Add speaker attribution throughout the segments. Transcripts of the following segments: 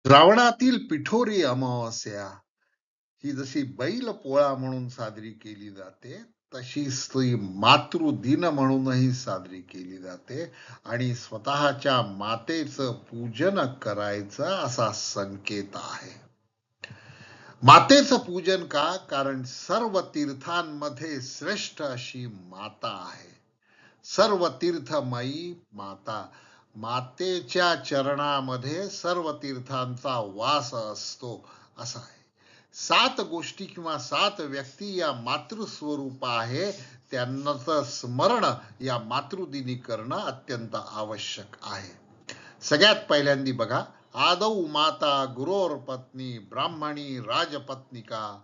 Speaker 1: श्रावणातील पिठोरी अमावास्या ही जशी बैल पोळा म्हणून साजरी केली जाते, तशीच ती मातृदिन म्हणूनही साजरी केली जाते आणि स्वतःच्या मातेचं पूजन करायचं असा संकेत आहे. मातेचं पूजन का? कारण सर्व तीर्थांमध्ये श्रेष्ठ अशी माता आहे. सर्व तीर्थमयी माता. मातेच्या चरणामध्ये सर्व तीर्थांचा वास असतो असा आहे. 7 गोष्टी किंवा 7 व्यक्ती या मातृस्वरूप आहे, त्यांचं स्मरण या मातृदिनी करणं अत्यंत आवश्यक आहे. सगळ्यात पहिल्यांदी बघा, आदौ माता गुरोर पत्नी ब्राह्मणी राजपत्निका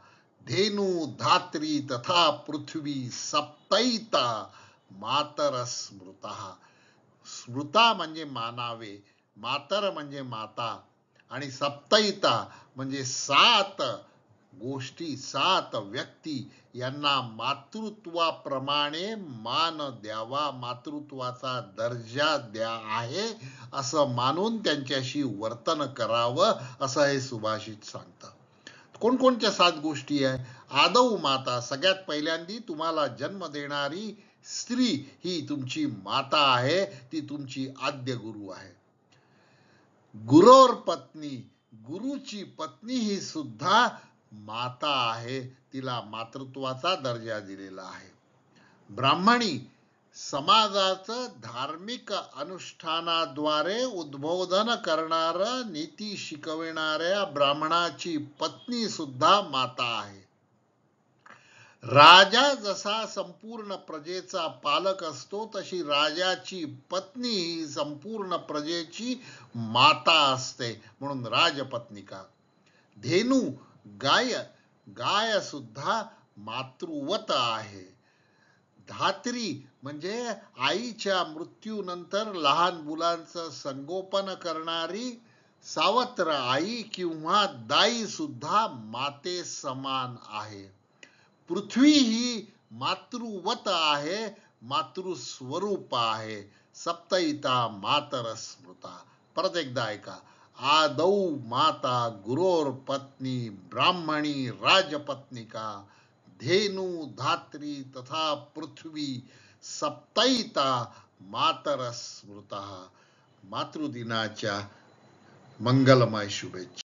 Speaker 1: धेनु धात्री तथा पृथ्वी सप्तैता मातर स्मृता. स्मृता म्हणजे मानावे, मातर म्हणजे माता आणि सप्तैता म्हणजे 7 गोष्टी, 7 व्यक्ती यांना मातृत्वाप्रमाणे मान द्यावा, मातृत्वाचा दर्जा द्या आहे असं मानून त्यांच्याशी वर्तन करावं असं हे सुभाषित सांगतं. कोणकोणत्या 7 गोष्टी आहे? आदौ माता, सगळ्यात पहिल्यांदी तुम्हाला जन्म देणारी स्त्री ही तुमची माता आहे, ती तुमची आद्य गुरु आहे. गुरोर पत्नी, गुरुची पत्नी ही सुद्धा माता आहे, तिला मातृत्वाचा दर्जा दिलेला आहे. ब्राह्मणी, समाजाचं धार्मिक अनुष्ठानाद्वारे उद्बोधन करणार, नीती शिकविणाऱ्या ब्राह्मणाची पत्नी सुद्धा माता आहे. राजा जसा संपूर्ण प्रजेचा पालक असतो, तशी राजाची पत्नी ही संपूर्ण प्रजेची माता असते, म्हणून राजपत्निका. धेनू, गाय, गाय सुद्धा मातृवत आहे. धात्री म्हणजे आईच्या मृत्यूनंतर लहान मुलांचं संगोपन करणारी सावत्र आई किंवा दाई सुद्धा माते समान आहे. पृथ्वी ही मातृवत आहे, मातृस्वरूप आहे. सप्तैता मातर स्मृता. परत एकदा ऐका. आदौ माता गुरोर पत्नी ब्राह्मणी राजपत्निका धेनु धात्री तथा पृथ्वी सप्तैता मातर स्मृता. मातृदिनाच्या मंगलमय शुभेच्छा.